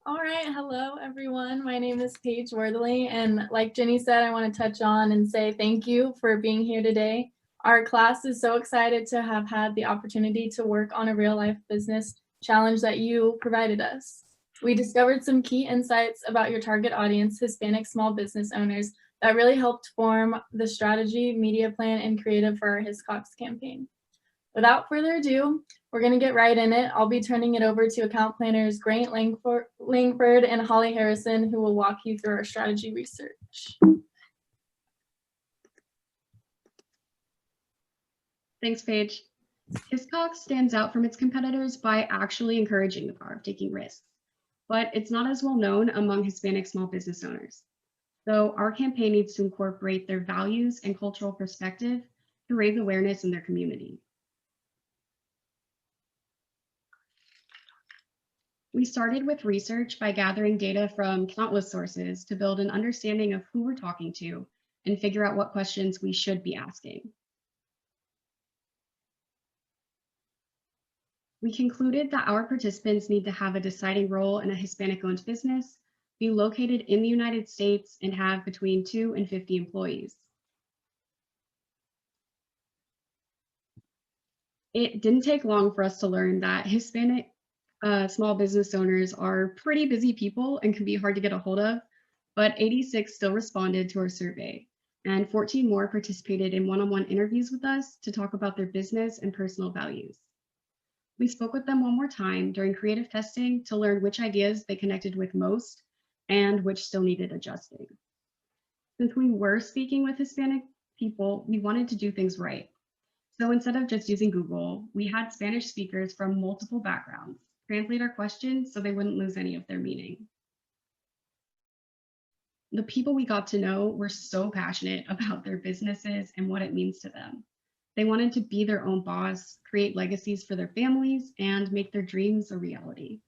All right, hello everyone. My name is Paige Worthley, and like Jenny said, I want to touch on and say thank you for being here today. Our class is so excited to have had the opportunity to work on a real life business challenge that you provided us. We discovered some key insights about your target audience, Hispanic small business owners, that really helped form the strategy, media plan, and creative for our Hiscox campaign. Without further ado, we're going to get right in it. I'll be turning it over to account planners Grant Langford and Holly Harrison, who will walk you through our strategy research. Thanks, Paige. Hiscox stands out from its competitors by actually encouraging the power of taking risks, but it's not as well known among Hispanic small business owners. So our campaign needs to incorporate their values and cultural perspective to raise awareness in their community. We started with research by gathering data from countless sources to build an understanding of who we're talking to and figure out what questions we should be asking. We concluded that our participants need to have a deciding role in a Hispanic-owned business, be located in the United States, and have between 2 and 50 employees. It didn't take long for us to learn that Hispanic small business owners are pretty busy people and can be hard to get a hold of, but 86 still responded to our survey, and 14 more participated in one-on-one interviews with us to talk about their business and personal values. We spoke with them one more time during creative testing to learn which ideas they connected with most and which still needed adjusting. Since we were speaking with Hispanic people, we wanted to do things right. So instead of just using Google, we had Spanish speakers from multiple backgrounds translate our questions so they wouldn't lose any of their meaning. The people we got to know were so passionate about their businesses and what it means to them. They wanted to be their own boss, create legacies for their families, and make their dreams a reality.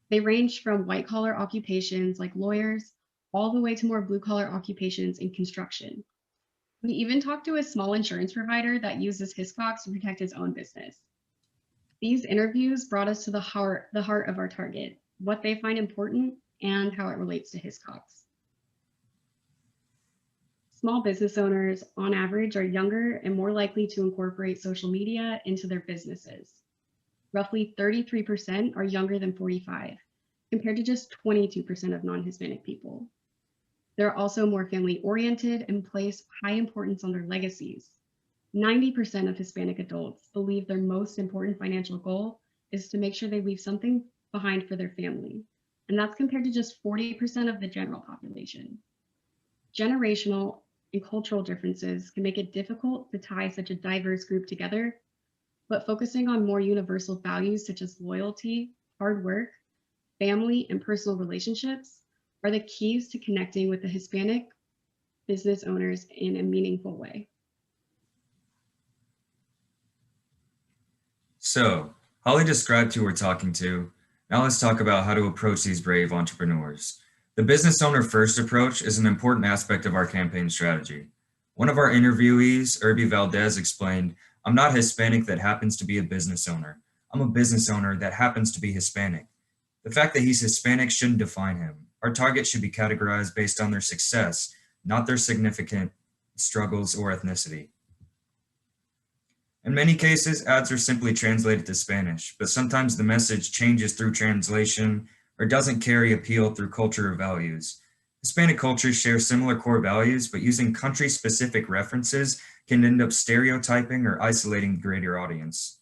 They ranged from white-collar occupations like lawyers, all the way to more blue-collar occupations in construction. We even talked to a small insurance provider that uses Hiscox to protect his own business. These interviews brought us to the heart of our target, what they find important, and how it relates to Hiscox. Small business owners, on average, are younger and more likely to incorporate social media into their businesses. Roughly 33% are younger than 45, compared to just 22% of non-Hispanic people. They're also more family-oriented and place high importance on their legacies. 90% of Hispanic adults believe their most important financial goal is to make sure they leave something behind for their family, and that's compared to just 40% of the general population. Generational and cultural differences can make it difficult to tie such a diverse group together, but focusing on more universal values such as loyalty, hard work, family, and personal relationships are the keys to connecting with the Hispanic business owners in a meaningful way. So, Holly described who we're talking to. Now let's talk about how to approach these brave entrepreneurs. The business owner first approach is an important aspect of our campaign strategy. One of our interviewees, Irby Valdez, explained, "I'm not Hispanic that happens to be a business owner. I'm a business owner that happens to be Hispanic." The fact that he's Hispanic shouldn't define him. Our target should be categorized based on their success, not their significant struggles or ethnicity. In many cases, ads are simply translated to Spanish, but sometimes the message changes through translation or doesn't carry appeal through culture or values. Hispanic cultures share similar core values, but using country-specific references can end up stereotyping or isolating the greater audience.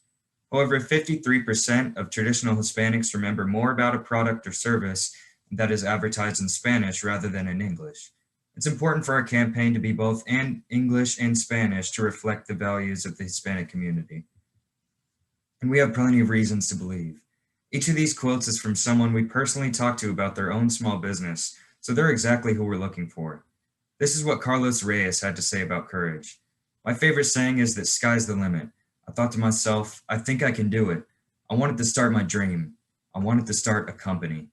However, 53% of traditional Hispanics remember more about a product or service that is advertised in Spanish rather than in English. It's important for our campaign to be both in English and Spanish to reflect the values of the Hispanic community. And we have plenty of reasons to believe. Each of these quotes is from someone we personally talked to about their own small business, so they're exactly who we're looking for. This is what Carlos Reyes had to say about courage. "My favorite saying is that sky's the limit. I thought to myself, I think I can do it. I wanted to start my dream. I wanted to start a company."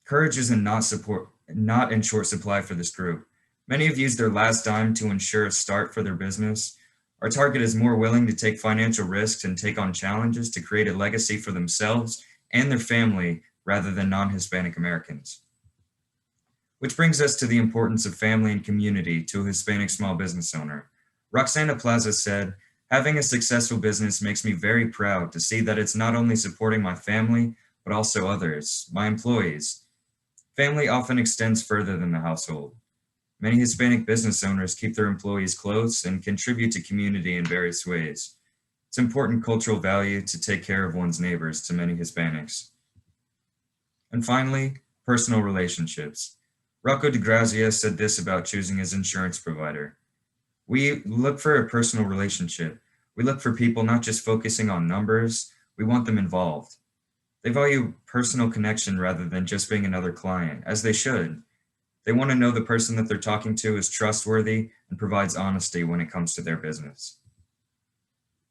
Courage is not in short supply for this group. Many have used their last dime to ensure a start for their business. Our target is more willing to take financial risks and take on challenges to create a legacy for themselves and their family rather than non-Hispanic Americans. Which brings us to the importance of family and community to a Hispanic small business owner. Roxana Plaza said, "Having a successful business makes me very proud to see that it's not only supporting my family, but also others, my employees. Family often extends further than the household. Many Hispanic business owners keep their employees close and contribute to community in various ways. It's important cultural value to take care of one's neighbors to many Hispanics." And finally, personal relationships. Rocco DeGrazia said this about choosing his insurance provider. "We look for a personal relationship. We look for people not just focusing on numbers, we want them involved. They value personal connection rather than just being another client, as they should. They want to know the person that they're talking to is trustworthy and provides honesty when it comes to their business."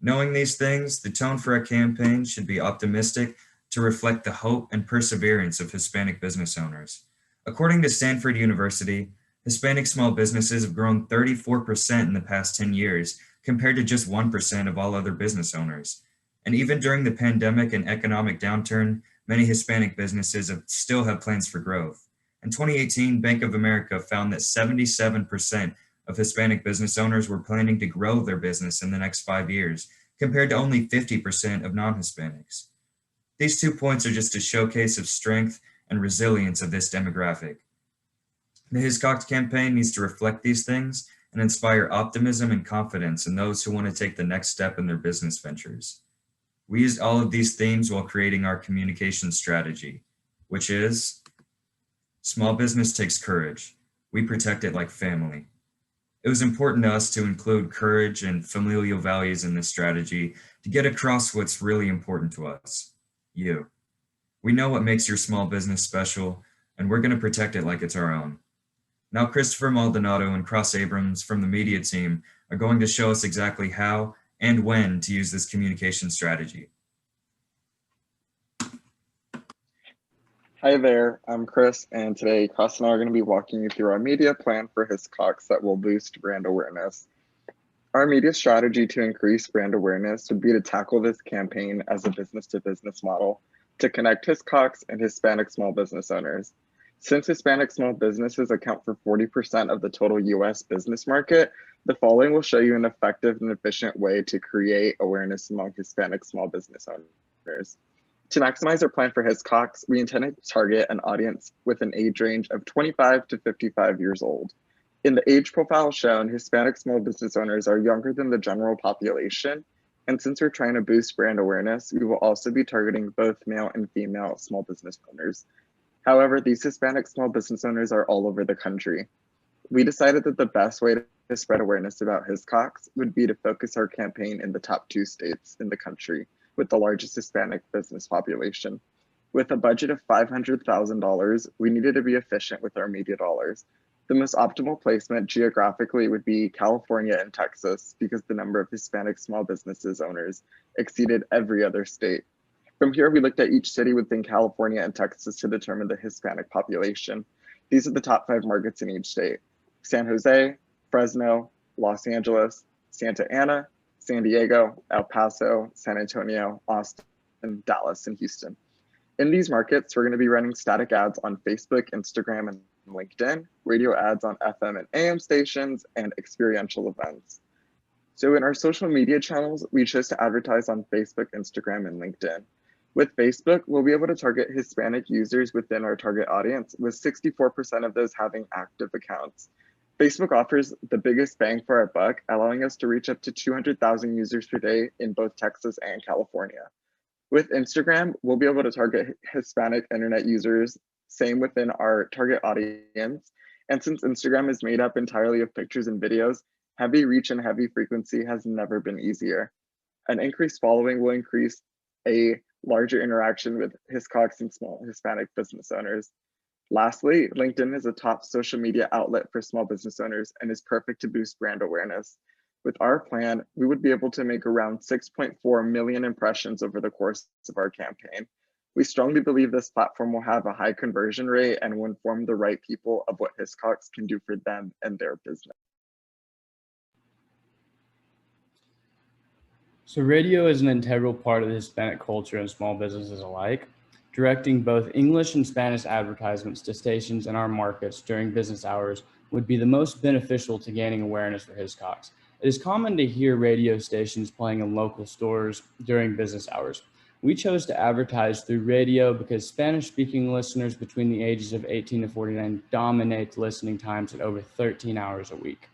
Knowing these things, the tone for our campaign should be optimistic to reflect the hope and perseverance of Hispanic business owners. According to Stanford University, Hispanic small businesses have grown 34% in the past 10 years, compared to just 1% of all other business owners. And even during the pandemic and economic downturn, many Hispanic businesses still have plans for growth. In 2018, Bank of America found that 77% of Hispanic business owners were planning to grow their business in the next 5 years, compared to only 50% of non-Hispanics. These 2 points are just a showcase of strength and resilience of this demographic. The Hiscox campaign needs to reflect these things and inspire optimism and confidence in those who want to take the next step in their business ventures. We used all of these themes while creating our communication strategy, which is: small business takes courage. We protect it like family. It was important to us to include courage and familial values in this strategy to get across what's really important to us, you. We know what makes your small business special, and we're going to protect it like it's our own. Now, Christopher Maldonado and Cross Abrams from the media team are going to show us exactly how and when to use this communication strategy. Hi there, I'm Chris, and today Cross and I are going to be walking you through our media plan for Hiscox that will boost brand awareness. Our media strategy to increase brand awareness would be to tackle this campaign as a business-to-business model to connect Hiscox and Hispanic small business owners. Since Hispanic small businesses account for 40% of the total US business market, the following will show you an effective and efficient way to create awareness among Hispanic small business owners. To maximize our plan for Hiscox, we intend to target an audience with an age range of 25 to 55 years old. In the age profile shown, Hispanic small business owners are younger than the general population, and since we're trying to boost brand awareness, we will also be targeting both male and female small business owners. However, these Hispanic small business owners are all over the country. We decided that the best way to spread awareness about Hiscox would be to focus our campaign in the top 2 states in the country with the largest Hispanic business population. With a budget of $500,000, we needed to be efficient with our media dollars. The most optimal placement geographically would be California and Texas because the number of Hispanic small businesses owners exceeded every other state. From here, we looked at each city within California and Texas to determine the Hispanic population. These are the top 5 markets in each state: San Jose, Fresno, Los Angeles, Santa Ana, San Diego, El Paso, San Antonio, Austin, Dallas, and Houston. In these markets, we're going to be running static ads on Facebook, Instagram, and LinkedIn, radio ads on FM and AM stations, and experiential events. So in our social media channels, we chose to advertise on Facebook, Instagram, and LinkedIn. With Facebook, we'll be able to target Hispanic users within our target audience, with 64% of those having active accounts. Facebook offers the biggest bang for our buck, allowing us to reach up to 200,000 users per day in both Texas and California. With Instagram, we'll be able to target Hispanic internet users, same within our target audience. And since Instagram is made up entirely of pictures and videos, heavy reach and heavy frequency has never been easier. An increased following will increase a larger interaction with Hiscox and small Hispanic business owners. Lastly, LinkedIn is a top social media outlet for small business owners and is perfect to boost brand awareness. With our plan, we would be able to make around 6.4 million impressions over the course of our campaign. We strongly believe this platform will have a high conversion rate and will inform the right people of what Hiscox can do for them and their business. So radio is an integral part of the Hispanic culture and small businesses alike. Directing both English and Spanish advertisements to stations in our markets during business hours would be the most beneficial to gaining awareness for Hiscox. It is common to hear radio stations playing in local stores during business hours. We chose to advertise through radio because Spanish-speaking listeners between the ages of 18 to 49 dominate the listening times at over 13 hours a week.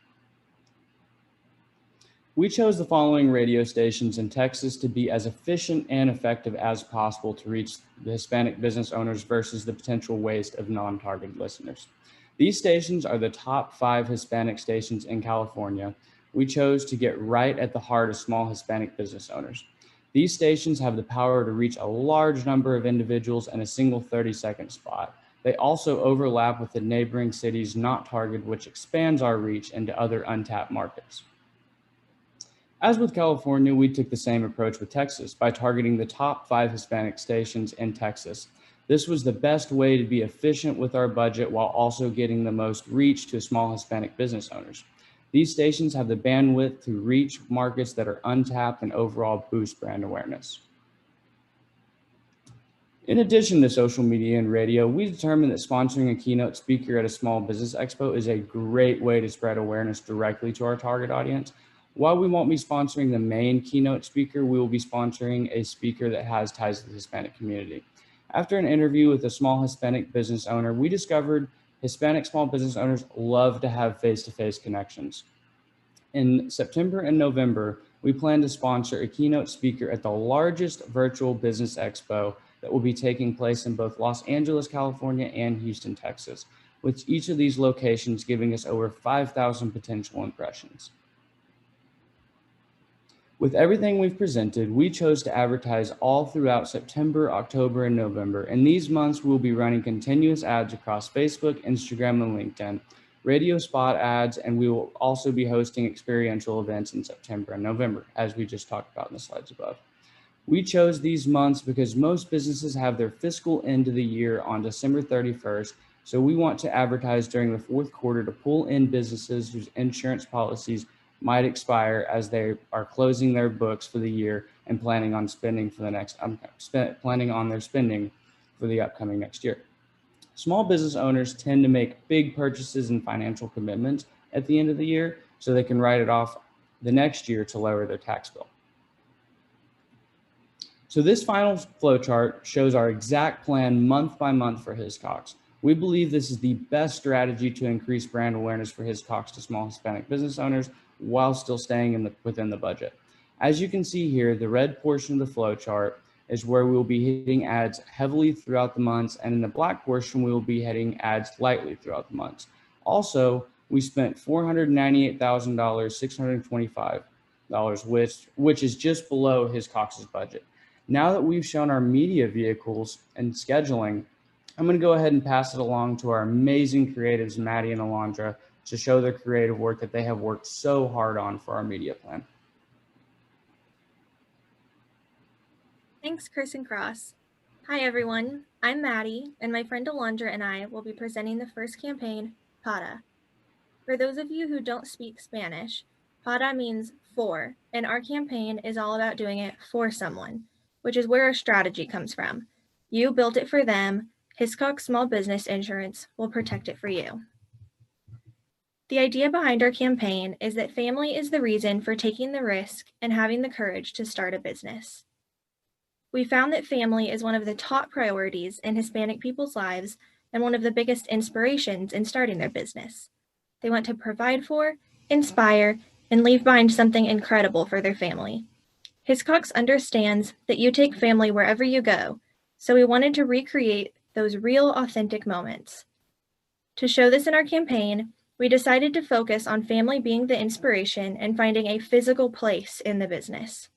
We chose the following radio stations in Texas to be as efficient and effective as possible to reach the Hispanic business owners versus the potential waste of non-targeted listeners. These stations are the top 5 Hispanic stations in California. We chose to get right at the heart of small Hispanic business owners. These stations have the power to reach a large number of individuals in a single 30-second spot. They also overlap with the neighboring cities not targeted, which expands our reach into other untapped markets. As with California, we took the same approach with Texas by targeting the top 5 Hispanic stations in Texas. This was the best way to be efficient with our budget while also getting the most reach to small Hispanic business owners. These stations have the bandwidth to reach markets that are untapped and overall boost brand awareness. In addition to social media and radio, we determined that sponsoring a keynote speaker at a small business expo is a great way to spread awareness directly to our target audience. While we won't be sponsoring the main keynote speaker, we will be sponsoring a speaker that has ties to the Hispanic community. After an interview with a small Hispanic business owner, we discovered Hispanic small business owners love to have face-to-face connections. In September and November, we plan to sponsor a keynote speaker at the largest virtual business expo that will be taking place in both Los Angeles, California, and Houston, Texas, with each of these locations giving us over 5,000 potential impressions. With everything we've presented, we chose to advertise all throughout September, October, and November. In these months, we'll be running continuous ads across Facebook, Instagram, and LinkedIn, radio spot ads, and we will also be hosting experiential events in September and November, as we just talked about in the slides above. We chose these months because most businesses have their fiscal end of the year on December 31st, so we want to advertise during the fourth quarter to pull in businesses whose insurance policies might expire as they are closing their books for the year and planning on spending for the next planning on their spending for the upcoming next year. Small business owners tend to make big purchases and financial commitments at the end of the year so they can write it off the next year to lower their tax bill. So this final flow chart shows our exact plan month by month for Hiscox. We believe this is the best strategy to increase brand awareness for Hiscox to small Hispanic business owners while still staying within the budget. As you can see here, the red portion of the flow chart is where we will be hitting ads heavily throughout the months, and in the black portion, we will be hitting ads lightly throughout the months. Also, we spent $498,000, $625, which is just below Hiscox's budget. Now that we've shown our media vehicles and scheduling, I'm going to go ahead and pass it along to our amazing creatives, Maddie and Alondra, to show their creative work that they have worked so hard on for our media plan. Thanks, Chris and Cross. Hi, everyone. I'm Maddie, and my friend Alondra and I will be presenting the first campaign, PADA. For those of you who don't speak Spanish, PADA means for, and our campaign is all about doing it for someone, which is where our strategy comes from. You built it for them. Hiscox Small Business Insurance will protect it for you. The idea behind our campaign is that family is the reason for taking the risk and having the courage to start a business. We found that family is one of the top priorities in Hispanic people's lives and one of the biggest inspirations in starting their business. They want to provide for, inspire, and leave behind something incredible for their family. Hiscox understands that you take family wherever you go, so we wanted to recreate those real, authentic moments. To show this in our campaign, we decided to focus on family being the inspiration and finding a physical place in the business.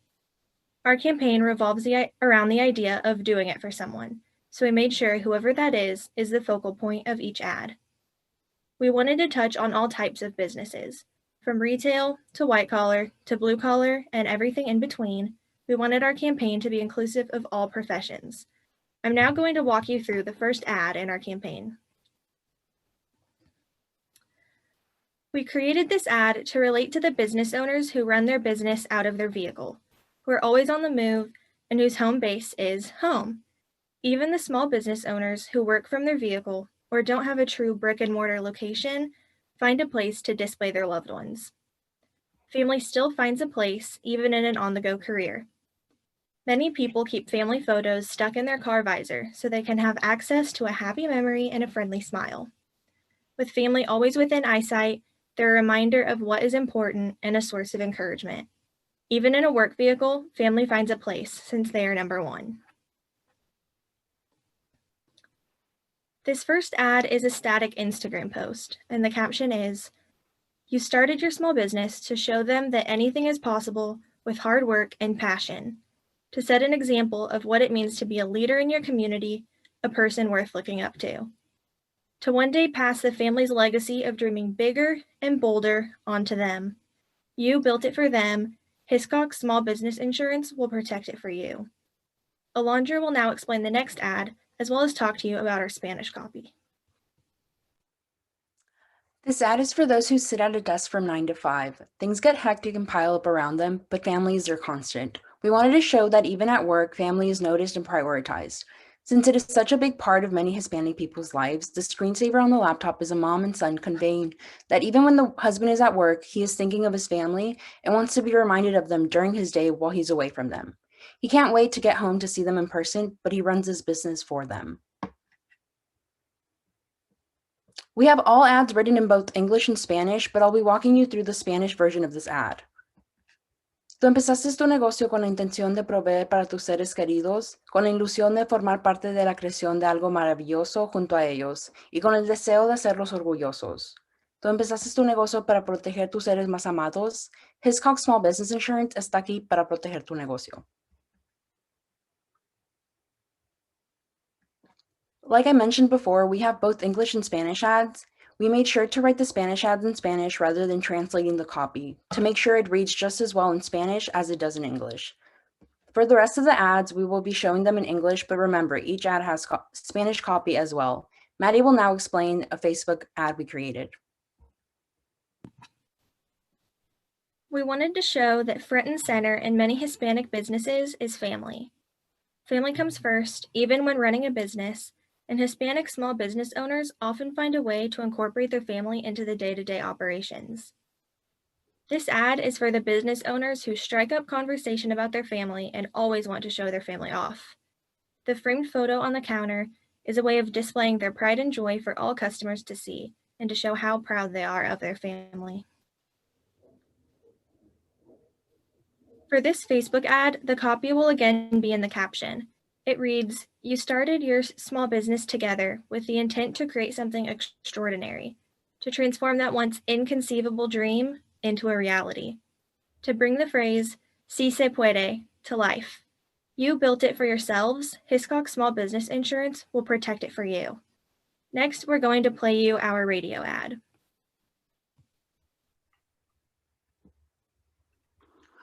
Our campaign revolves around the idea of doing it for someone, so we made sure whoever that is the focal point of each ad. We wanted to touch on all types of businesses, from retail to white collar to blue collar and everything in between. We wanted our campaign to be inclusive of all professions. I'm now going to walk you through the first ad in our campaign. We created this ad to relate to the business owners who run their business out of their vehicle, who are always on the move and whose home base is home. Even the small business owners who work from their vehicle or don't have a true brick-and-mortar location find a place to display their loved ones. Family still finds a place even in an on-the-go career. Many people keep family photos stuck in their car visor so they can have access to a happy memory and a friendly smile. With family always within eyesight, they're a reminder of what is important and a source of encouragement. Even in a work vehicle, family finds a place since they are number one. This first ad is a static Instagram post, and the caption is, "You started your small business to show them that anything is possible with hard work and passion, to set an example of what it means to be a leader in your community, a person worth looking up to one day pass the family's legacy of dreaming bigger and bolder onto them. You built it for them. Hiscox Small Business Insurance will protect it for you." Alondra will now explain the next ad, as well as talk to you about our Spanish copy. This ad is for those who sit at a desk from 9 to 5. Things get hectic and pile up around them, but families are constant. We wanted to show that even at work, family is noticed and prioritized. Since it is such a big part of many Hispanic people's lives, the screensaver on the laptop is a mom and son conveying that even when the husband is at work, he is thinking of his family and wants to be reminded of them during his day while he's away from them. He can't wait to get home to see them in person, but he runs his business for them. We have all ads written in both English and Spanish, but I'll be walking you through the Spanish version of this ad. Tú empezaste tu negocio con la intención de proveer para tus seres queridos, con la ilusión de formar parte de la creación de algo maravilloso junto a ellos y con el deseo de hacerlos orgullosos. Tú empezaste tu negocio para proteger tus seres más amados. Hiscox Small Business Insurance está aquí para proteger tu negocio. Like I mentioned before, we have both English and Spanish ads. We made sure to write the Spanish ads in Spanish rather than translating the copy to make sure it reads just as well in Spanish as it does in English. For the rest of the ads, we will be showing them in English, but remember, each ad has Spanish copy as well. Maddie will now explain a Facebook ad we created. We wanted to show that front and center in many Hispanic businesses is family. Family comes first, even when running a business, and Hispanic small business owners often find a way to incorporate their family into the day-to-day operations. This ad is for the business owners who strike up conversation about their family and always want to show their family off. The framed photo on the counter is a way of displaying their pride and joy for all customers to see and to show how proud they are of their family. For this Facebook ad, the copy will again be in the caption. It reads, "You started your small business together with the intent to create something extraordinary, to transform that once inconceivable dream into a reality, to bring the phrase, si se puede, to life. You built it for yourselves. Hiscox Small Business Insurance will protect it for you." Next, we're going to play you our radio ad.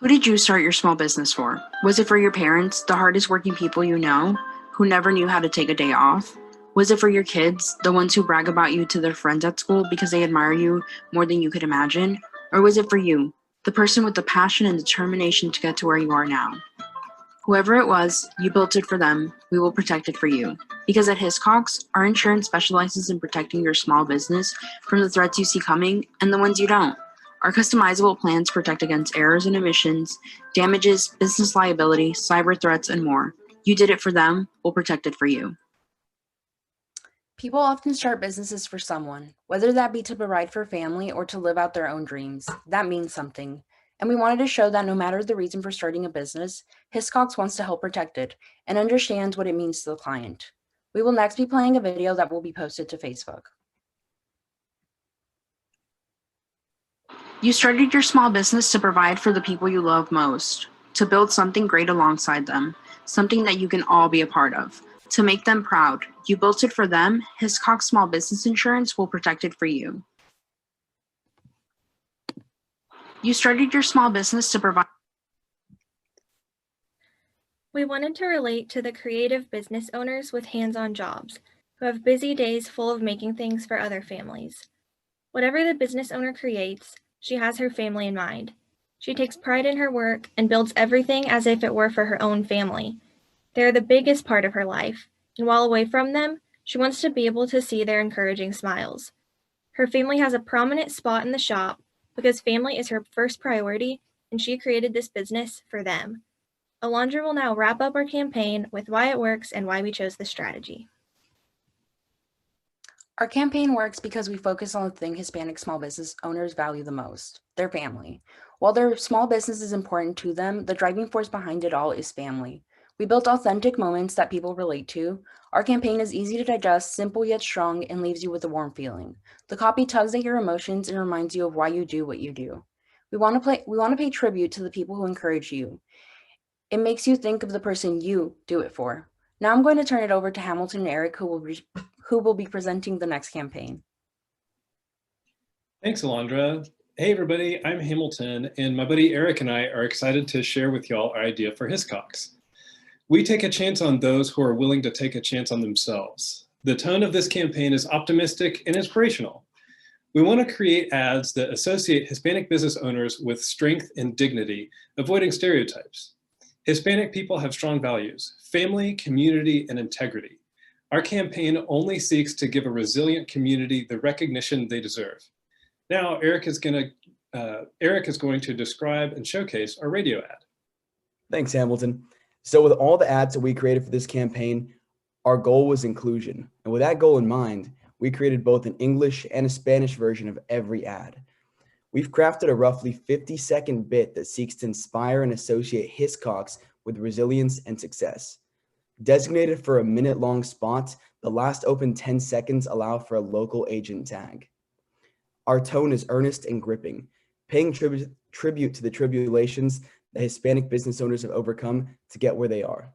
Who did you start your small business for? Was it for your parents, the hardest working people you know, who never knew how to take a day off? Was it for your kids, the ones who brag about you to their friends at school because they admire you more than you could imagine? Or was it for you, the person with the passion and determination to get to where you are now? Whoever it was, you built it for them, we will protect it for you. Because at Hiscox, our insurance specializes in protecting your small business from the threats you see coming and the ones you don't. Our customizable plans protect against errors and omissions, damages, business liability, cyber threats, and more. You did it for them, we'll protect it for you. People often start businesses for someone, whether that be to provide for family or to live out their own dreams. That means something. And we wanted to show that no matter the reason for starting a business, Hiscox wants to help protect it and understands what it means to the client. We will next be playing a video that will be posted to Facebook. You started your small business to provide for the people you love most, to build something great alongside them, something that you can all be a part of, to make them proud. You built it for them. Hiscox Small Business Insurance will protect it for you. You started your small business to provide. We wanted to relate to the creative business owners with hands-on jobs who have busy days full of making things for other families. Whatever the business owner creates, she has her family in mind. She takes pride in her work and builds everything as if it were for her own family. They are the biggest part of her life, and while away from them, she wants to be able to see their encouraging smiles. Her family has a prominent spot in the shop because family is her first priority, and she created this business for them. Alondra will now wrap up our campaign with why it works and why we chose this strategy. Our campaign works because we focus on the thing Hispanic small business owners value the most, their family. While their small business is important to them, the driving force behind it all is family. We built authentic moments that people relate to. Our campaign is easy to digest, simple yet strong, and leaves you with a warm feeling. The copy tugs at your emotions and reminds you of why you do what you do. We want to pay tribute to the people who encourage you. It makes you think of the person you do it for. Now I'm going to turn it over to Hamilton and Eric, who will be presenting the next campaign. Thanks, Alondra. Hey, everybody, I'm Hamilton, and my buddy Eric and I are excited to share with y'all our idea for Hiscox. We take a chance on those who are willing to take a chance on themselves. The tone of this campaign is optimistic and inspirational. We want to create ads that associate Hispanic business owners with strength and dignity, avoiding stereotypes. Hispanic people have strong values: family, community, and integrity. Our campaign only seeks to give a resilient community the recognition they deserve. Now, Eric is going to describe and showcase our radio ad. Thanks, Hamilton. So with all the ads that we created for this campaign, our goal was inclusion. And with that goal in mind, we created both an English and a Spanish version of every ad. We've crafted a roughly 50-second bit that seeks to inspire and associate Hiscox with resilience and success. Designated for a minute-long spot, the last open 10 seconds allow for a local agent tag. Our tone is earnest and gripping, paying tribute to the tribulations that Hispanic business owners have overcome to get where they are.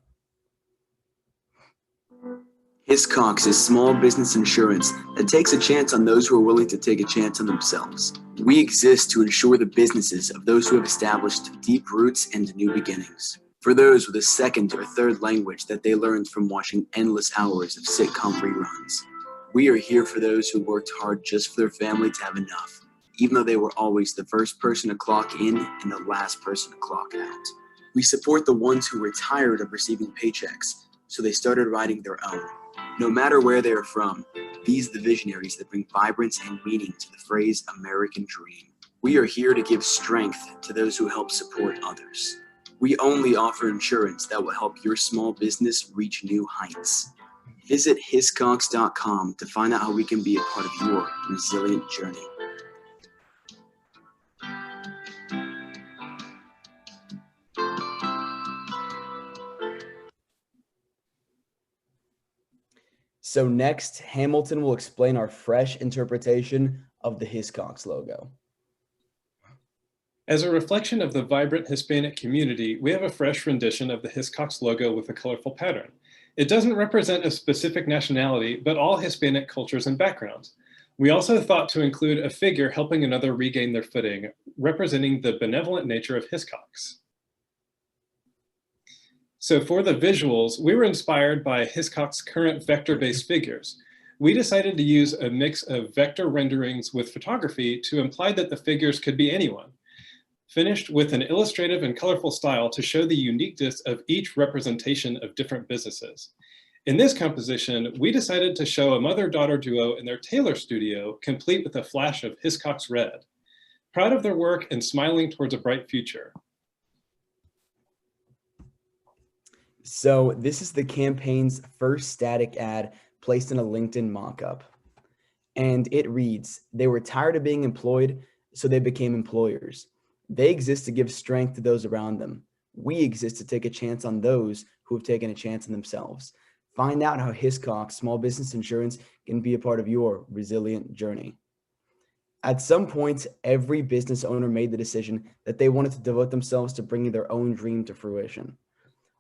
Hiscox is small business insurance that takes a chance on those who are willing to take a chance on themselves. We exist to ensure the businesses of those who have established deep roots and new beginnings. For those with a second or third language that they learned from watching endless hours of sitcom reruns. We are here for those who worked hard just for their family to have enough, even though they were always the first person to clock in and the last person to clock out. We support the ones who were tired of receiving paychecks, so they started writing their own. No matter where they are from, these are the visionaries that bring vibrance and meaning to the phrase American Dream. We are here to give strength to those who help support others. We only offer insurance that will help your small business reach new heights. Visit hiscox.com to find out how we can be a part of your resilient journey. So next, Hamilton will explain our fresh interpretation of the Hiscox logo. As a reflection of the vibrant Hispanic community, we have a fresh rendition of the Hiscox logo with a colorful pattern. It doesn't represent a specific nationality, but all Hispanic cultures and backgrounds. We also thought to include a figure helping another regain their footing, representing the benevolent nature of Hiscox. So for the visuals, we were inspired by Hiscox's current vector-based figures. We decided to use a mix of vector renderings with photography to imply that the figures could be anyone, finished with an illustrative and colorful style to show the uniqueness of each representation of different businesses. In this composition, we decided to show a mother-daughter duo in their tailor studio, complete with a flash of Hiscox red. Proud of their work and smiling towards a bright future. So this is the campaign's first static ad placed in a LinkedIn mock-up. And it reads, "They were tired of being employed, so they became employers. They exist to give strength to those around them. We exist to take a chance on those who have taken a chance on themselves. Find out how Hiscox small business insurance can be a part of your resilient journey." At some point, every business owner made the decision that they wanted to devote themselves to bringing their own dream to fruition.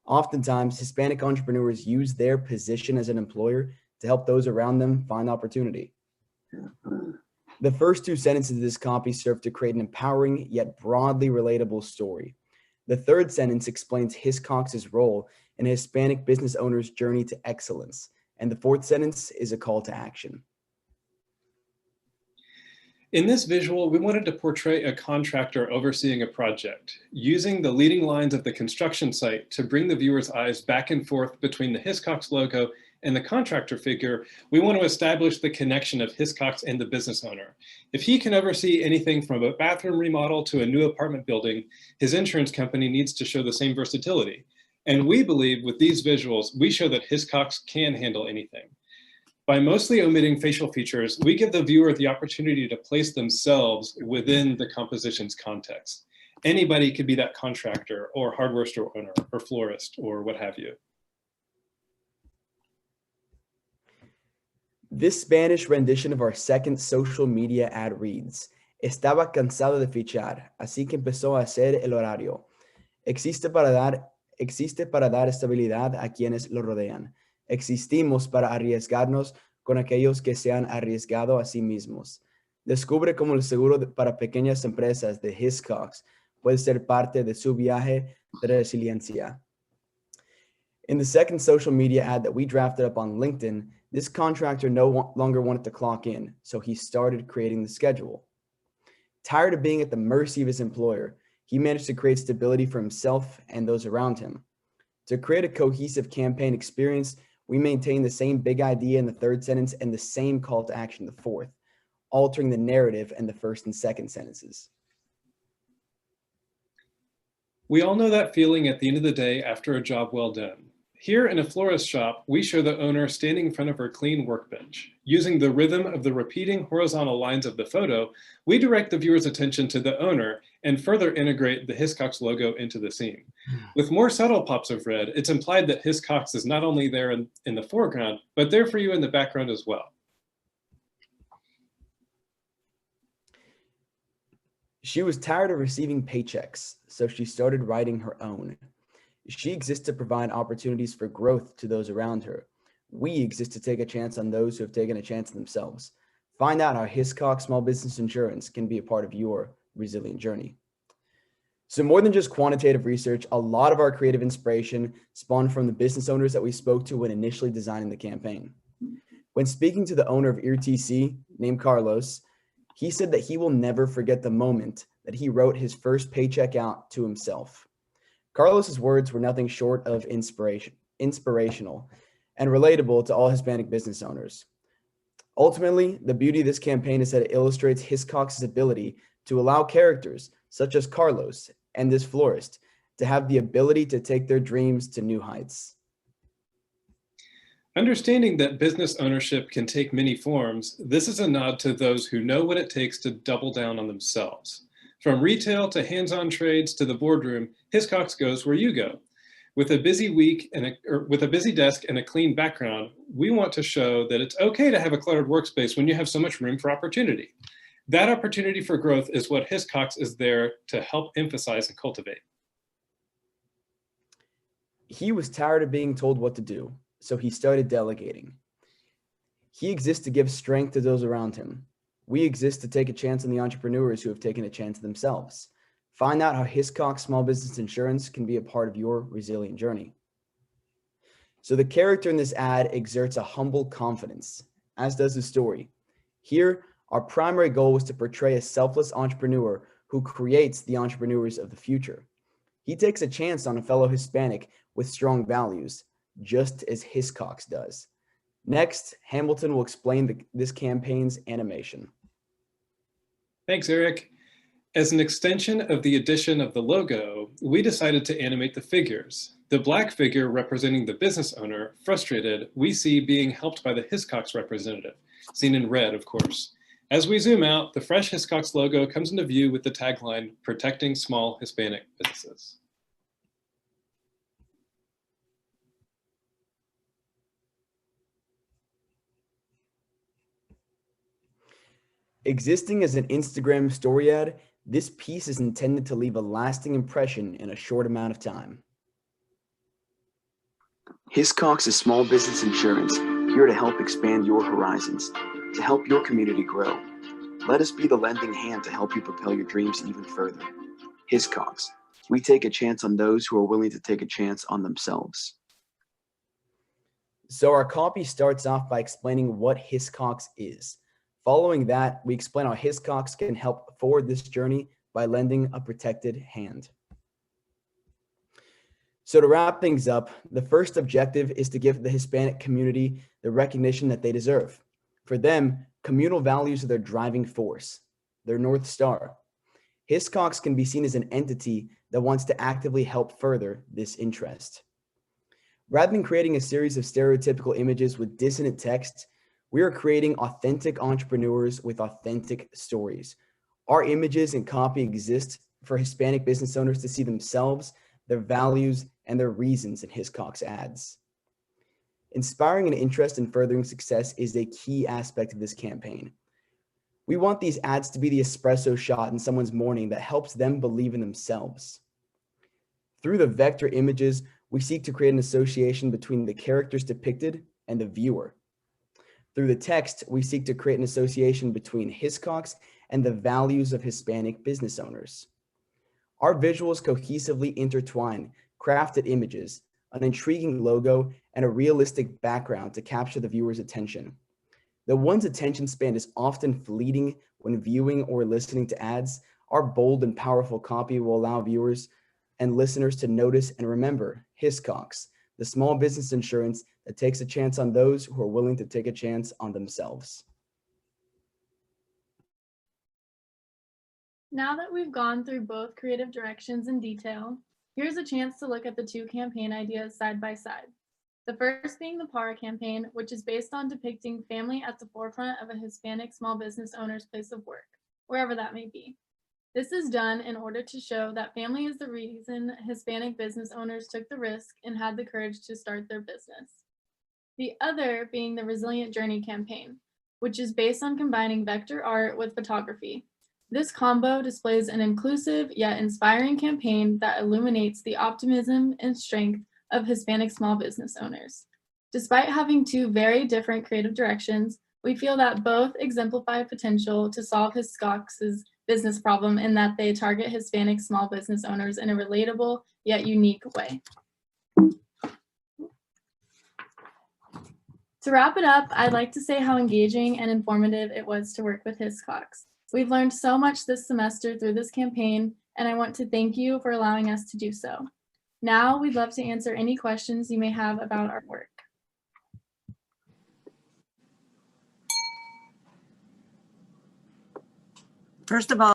Oftentimes, Hispanic entrepreneurs use their position as an employer to help those around them find opportunity. The first two sentences of this copy serve to create an empowering yet broadly relatable story. The third sentence explains Hiscox's role in a Hispanic business owner's journey to excellence. And the fourth sentence is a call to action. In this visual, we wanted to portray a contractor overseeing a project, using the leading lines of the construction site to bring the viewer's eyes back and forth between the Hiscox logo and the contractor figure, we want to establish the connection of Hiscox and the business owner. If he can oversee anything from a bathroom remodel to a new apartment building, his insurance company needs to show the same versatility. And we believe with these visuals, we show that Hiscox can handle anything. By mostly omitting facial features, we give the viewer the opportunity to place themselves within the composition's context. Anybody could be that contractor or hardware store owner or florist or what have you. This Spanish rendition of our second social media ad reads, estaba cansado de fichar, así que empezó a hacer el horario. Existe para dar estabilidad a quienes lo rodean. Existimos para arriesgarnos con aquellos que se han arriesgado a sí mismos. Descubre cómo el seguro para pequeñas empresas de Hiscox puede ser parte de su viaje de resiliencia. In the second social media ad that we drafted up on LinkedIn, this contractor no longer wanted to clock in, so he started creating the schedule. Tired of being at the mercy of his employer, he managed to create stability for himself and those around him. To create a cohesive campaign experience, we maintain the same big idea in the third sentence and the same call to action in the fourth, altering the narrative in the first and second sentences. We all know that feeling at the end of the day after a job well done. Here in a florist shop, we show the owner standing in front of her clean workbench. Using the rhythm of the repeating horizontal lines of the photo, we direct the viewer's attention to the owner and further integrate the Hiscox logo into the scene. With more subtle pops of red, it's implied that Hiscox is not only there in the foreground, but there for you in the background as well. She was tired of receiving paychecks, so she started writing her own. She exists to provide opportunities for growth to those around her. We exist to take a chance on those who have taken a chance on themselves. Find out how Hiscox Small Business Insurance can be a part of your resilient journey. So more than just quantitative research, a lot of our creative inspiration spawned from the business owners that we spoke to when initially designing the campaign. When speaking to the owner of EarTC, named Carlos, he said that he will never forget the moment that he wrote his first paycheck out to himself. Carlos's words were nothing short of inspirational and relatable to all Hispanic business owners. Ultimately, the beauty of this campaign is that it illustrates Hiscox's ability to allow characters such as Carlos and this florist to have the ability to take their dreams to new heights. Understanding that business ownership can take many forms, this is a nod to those who know what it takes to double down on themselves. From retail to hands-on trades to the boardroom, Hiscox goes where you go. With a busy week with a busy desk and a clean background, we want to show that it's okay to have a cluttered workspace when you have so much room for opportunity. That opportunity for growth is what Hiscox is there to help emphasize and cultivate. He was tired of being told what to do, so he started delegating. He exists to give strength to those around him. We exist to take a chance on the entrepreneurs who have taken a chance on themselves. Find out how Hiscox Small Business Insurance can be a part of your resilient journey. So the character in this ad exerts a humble confidence, as does the story. Here, our primary goal was to portray a selfless entrepreneur who creates the entrepreneurs of the future. He takes a chance on a fellow Hispanic with strong values, just as Hiscox does. Next, Hamilton will explain this campaign's animation. Thanks, Eric. As an extension of the addition of the logo, we decided to animate the figures. The black figure representing the business owner, frustrated, we see being helped by the Hiscox representative, seen in red, of course. As we zoom out, the fresh Hiscox logo comes into view with the tagline, "Protecting Small Hispanic Businesses." Existing as an Instagram story ad, this piece is intended to leave a lasting impression in a short amount of time. Hiscox is small business insurance, here to help expand your horizons, to help your community grow. Let us be the lending hand to help you propel your dreams even further. Hiscox, we take a chance on those who are willing to take a chance on themselves. So our copy starts off by explaining what Hiscox is. Following that, we explain how Hiscox can help forward this journey by lending a protected hand. So to wrap things up, the first objective is to give the Hispanic community the recognition that they deserve. For them, communal values are their driving force, their North Star. Hiscox can be seen as an entity that wants to actively help further this interest. Rather than creating a series of stereotypical images with dissonant text, we are creating authentic entrepreneurs with authentic stories. Our images and copy exist for Hispanic business owners to see themselves, their values, and their reasons in Hiscox ads. Inspiring an interest in furthering success is a key aspect of this campaign. We want these ads to be the espresso shot in someone's morning that helps them believe in themselves. Through the vector images, we seek to create an association between the characters depicted and the viewer. Through the text, we seek to create an association between Hiscox and the values of Hispanic business owners. Our visuals cohesively intertwine crafted images, an intriguing logo, and a realistic background to capture the viewer's attention. Though one's attention span is often fleeting when viewing or listening to ads, our bold and powerful copy will allow viewers and listeners to notice and remember Hiscox, the small business insurance that takes a chance on those who are willing to take a chance on themselves. Now that we've gone through both creative directions in detail, here's a chance to look at the two campaign ideas side by side. The first being the PARA campaign, which is based on depicting family at the forefront of a Hispanic small business owner's place of work, wherever that may be. This is done in order to show that family is the reason Hispanic business owners took the risk and had the courage to start their business. The other being the Resilient Journey campaign, which is based on combining vector art with photography. This combo displays an inclusive yet inspiring campaign that illuminates the optimism and strength of Hispanic small business owners. Despite having two very different creative directions, we feel that both exemplify potential to solve Hiscox's business problem in that they target Hispanic small business owners in a relatable yet unique way. To wrap it up, I'd like to say how engaging and informative it was to work with Hiscox. We've learned so much this semester through this campaign, and I want to thank you for allowing us to do so. Now, we'd love to answer any questions you may have about our work. First of all,